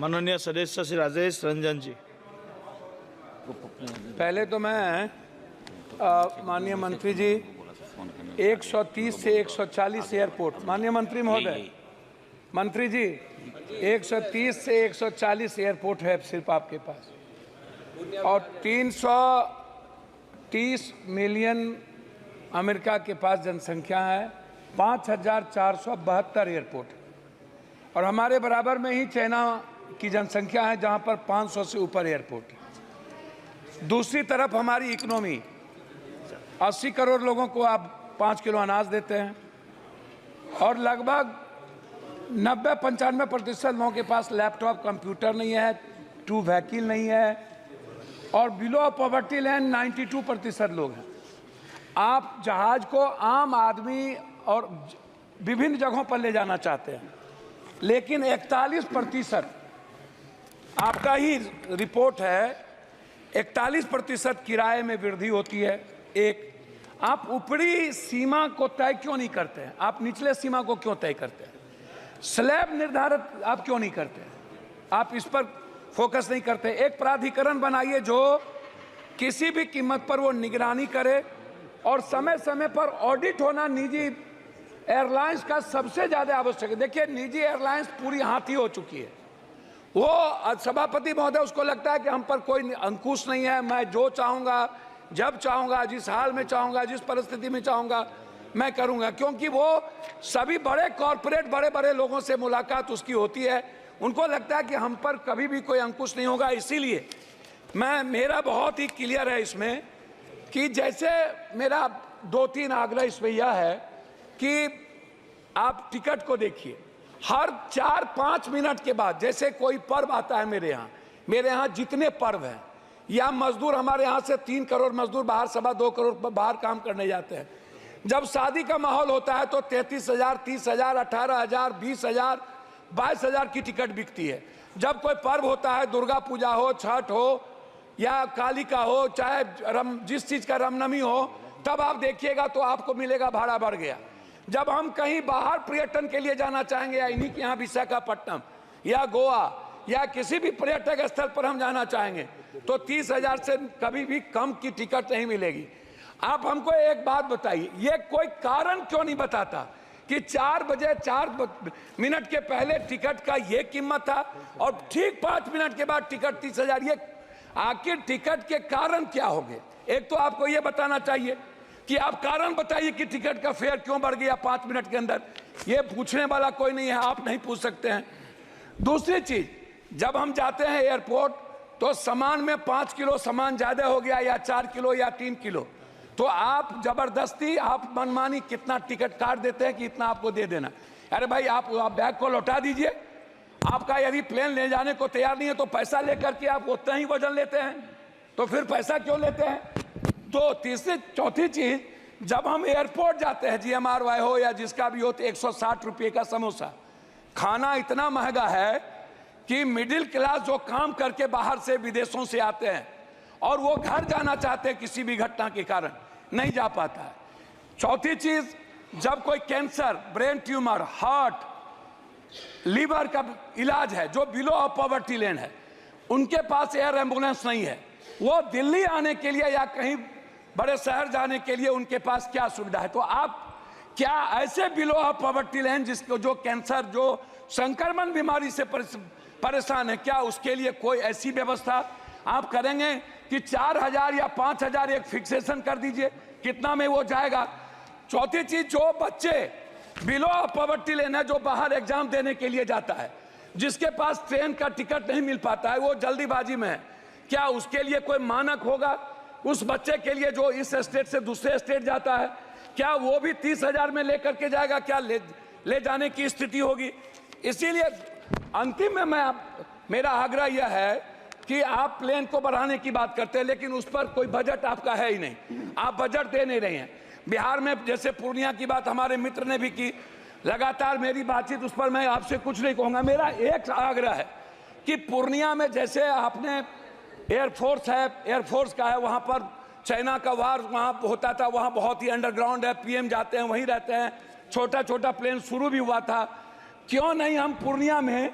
माननीय सदस्य श्री राजेश रंजन जी। पहले तो मैं माननीय मंत्री जी 130 से 140 एयरपोर्ट, माननीय मंत्री महोदय, मंत्री जी 130 से 140 एयरपोर्ट है सिर्फ आपके पास, और 330 मिलियन अमेरिका के पास जनसंख्या है, 5472 एयरपोर्ट, और हमारे बराबर में ही चाइना की जनसंख्या है जहां पर 500 से ऊपर एयरपोर्ट है। दूसरी तरफ हमारी इकोनॉमी, 80 करोड़ लोगों को आप 5 किलो अनाज देते हैं, और लगभग 90-95% लोगों के पास लैपटॉप कंप्यूटर नहीं है, 2 व्हीकल नहीं है, और बिलो पॉवर्टी लाइन 92% लोग हैं। आप जहाज को आम आदमी और विभिन्न जगहों पर ले जाना चाहते हैं, लेकिन 41% आपका ही रिपोर्ट है, 41% किराए में वृद्धि होती है। एक, आप ऊपरी सीमा को तय क्यों नहीं करते हैं? आप निचले सीमा को क्यों तय करते हैं? स्लैब निर्धारित आप क्यों नहीं करते हैं? आप इस पर फोकस नहीं करते। एक प्राधिकरण बनाइए जो किसी भी कीमत पर वो निगरानी करे, और समय समय पर ऑडिट होना निजी एयरलाइंस का सबसे ज्यादा आवश्यक है। देखिए, निजी एयरलाइंस पूरी हाथी हो चुकी है। वो सभापति महोदय, उसको लगता है कि हम पर कोई अंकुश नहीं है, मैं जो चाहूंगा, जब चाहूंगा, जिस हाल में चाहूंगा, जिस परिस्थिति में चाहूंगा मैं करूंगा, क्योंकि वो सभी बड़े कॉरपोरेट बड़े बड़े लोगों से मुलाकात उसकी होती है। उनको लगता है कि हम पर कभी भी कोई अंकुश नहीं होगा। इसीलिए मेरा बहुत ही क्लियर है इसमें कि जैसे मेरा 2-3 आग्रह इसमें यह है कि आप टिकट को देखिए, हर 4-5 मिनट के बाद, जैसे कोई पर्व आता है मेरे यहाँ जितने पर्व हैं, या मजदूर हमारे यहाँ से 3 करोड़ मजदूर बाहर, 2.25 करोड़ बाहर काम करने जाते हैं। जब शादी का माहौल होता है तो 33,000, 30,000, 18,000, 20,000, 22,000 की टिकट बिकती है। जब कोई पर्व होता है, दुर्गा पूजा हो, छठ हो, या काली का हो, चाहे जिस चीज का रामनवमी हो, तब आप देखिएगा तो आपको मिलेगा भाड़ा बढ़ गया। जब हम कहीं बाहर पर्यटन के लिए जाना चाहेंगे, या इन्हीं के यहाँ विशाखापट्टनम या गोवा या किसी भी पर्यटक स्थल पर हम जाना चाहेंगे, तो 30,000 से कभी भी कम की टिकट नहीं मिलेगी। आप हमको एक बात बताइए, ये कोई कारण क्यों नहीं बताता कि 4 बजे 4 मिनट के पहले टिकट का ये कीमत था, और ठीक 5 मिनट के बाद टिकट 30,000। ये आखिर टिकट के कारण क्या हो गए? एक तो आपको ये बताना चाहिए कि आप कारण बताइए कि टिकट का फेयर क्यों बढ़ गया 5 मिनट के अंदर। ये पूछने वाला कोई नहीं है, आप नहीं पूछ सकते हैं। दूसरी चीज, जब हम जाते हैं एयरपोर्ट तो सामान में 5 किलो सामान ज्यादा हो गया, या 4 किलो या 3 किलो, तो आप जबरदस्ती आप मनमानी कितना टिकट काट देते हैं कि इतना आपको दे देना। अरे भाई, आप बैग को लौटा दीजिए। आपका यदि प्लेन ले जाने को तैयार नहीं है तो पैसा लेकर के आप उतना ही वजन लेते हैं, तो फिर पैसा क्यों लेते हैं? तो तीसरी चौथी चीज, जब हम एयरपोर्ट जाते हैं, GMRY हो या जिसका भी हो, तो 160 रुपये का समोसा। खाना इतना महंगा है कि मिडिल क्लास जो काम करके बाहर से विदेशों से आते हैं और वो घर जाना चाहते हैं, किसी भी घटना के कारण नहीं जा पाता है। चौथी चीज, जब कोई cancer, brain tumour, heart, liver का इलाज है, जो बिलो ऑफ पॉवर्टी लाइन है, उनके पास एयर एम्बुलेंस नहीं है। वो दिल्ली आने के लिए या कहीं बड़े शहर जाने के लिए उनके पास क्या सुविधा है? तो आप क्या ऐसे बिलो ऑफ पॉवर्टी लाइन जिसको, जो कैंसर, जो संक्रमण बीमारी से परेशान है, क्या उसके लिए कोई ऐसी व्यवस्था आप करेंगे कि 4,000 या 5,000 एक फिक्सेशन कर दीजिए, कितना में वो जाएगा? चौथी चीज, जो बच्चे बिलो ऑफ पॉवर्टी लाइन है, जो बाहर एग्जाम देने के लिए जाता है, जिसके पास ट्रेन का टिकट नहीं मिल पाता है, वो जल्दीबाजी में है, क्या उसके लिए कोई मानक होगा? उस बच्चे के लिए जो इस स्टेट से दूसरे स्टेट जाता है, क्या वो भी 30,000 में लेकर के जाएगा? क्या ले जाने की स्थिति होगी? इसीलिए अंतिम में मेरा आग्रह यह है कि आप प्लेन को बढ़ाने की बात करते हैं, लेकिन उस पर कोई बजट आपका है ही नहीं, आप बजट दे नहीं रहे हैं। बिहार में जैसे पूर्णिया की बात हमारे मित्र ने भी की, लगातार मेरी बातचीत उस पर, मैं आपसे कुछ नहीं कहूँगा। मेरा एक आग्रह है कि पूर्णिया में जैसे आपने एयरफोर्स है, एयरफोर्स का है, वहाँ पर चाइना का वार वहाँ होता था, वहाँ बहुत ही अंडरग्राउंड है, PM जाते हैं, वहीं रहते हैं, छोटा छोटा प्लेन शुरू भी हुआ था। क्यों नहीं हम पूर्णिया में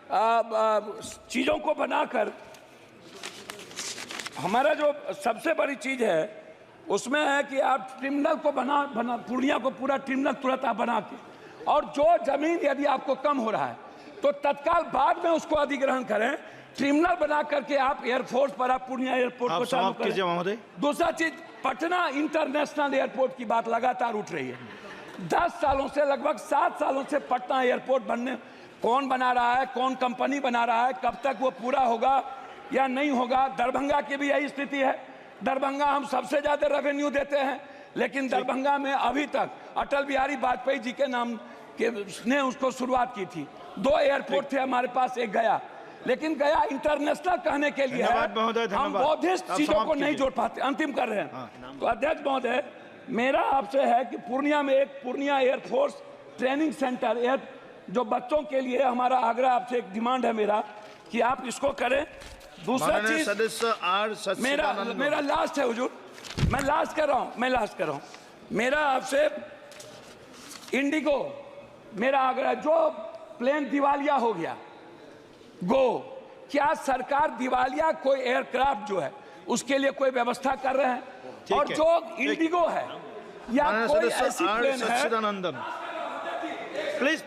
चीज़ों को बनाकर, हमारा जो सबसे बड़ी चीज़ है उसमें है कि आप टर्मिनल को बना पूर्णिया को पूरा टर्मिनल तुरंत आप बना के, और जो जमीन यदि आपको कम हो रहा है तो तत्काल बाद में उसको अधिग्रहण करें, टर्मिनल बना करके आप एयरफोर्स पर आप पूर्णिया एयरपोर्ट को चालू समाप्त कीजिए महोदय। दूसरा चीज, पटना इंटरनेशनल एयरपोर्ट की बात लगातार उठ रही है। 10 सालों से, लगभग 7 सालों से पटना एयरपोर्ट बनने, कौन बना रहा है, कौन कंपनी बना रहा है, कब तक वो पूरा होगा या नहीं होगा। दरभंगा की भी यही स्थिति है। दरभंगा हम सबसे ज्यादा रेवेन्यू देते हैं, लेकिन दरभंगा में अभी तक अटल बिहारी वाजपेयी जी के नाम के ने उसको शुरुआत की थी। 2 एयरपोर्ट थे हमारे पास, एक गया, लेकिन गया इंटरनेशनल कहने के लिए हम बौद्धिस्ट चीजों को नहीं जोड़ पाते। अंतिम कर रहे हैं। तो अध्यक्ष महोदय, मेरा आपसे है कि पूर्णिया में एक पूर्णिया एयरफोर्स ट्रेनिंग सेंटर, जो बच्चों के लिए, हमारा आग्रह आपसे, एक डिमांड है मेरा कि आप इसको करें। दूसरा चीज, मेरा लास्ट है हुजूर, मैं लास्ट कर रहा हूं। मेरा आपसे इंडिगो, मेरा आग्रह, जो प्लेन दिवालिया हो गया क्या सरकार दिवालिया कोई एयरक्राफ्ट जो है उसके लिए कोई व्यवस्था कर रहे हैं? और जो इंडिगो है या कोई ऐसी प्लेन है, प्लीज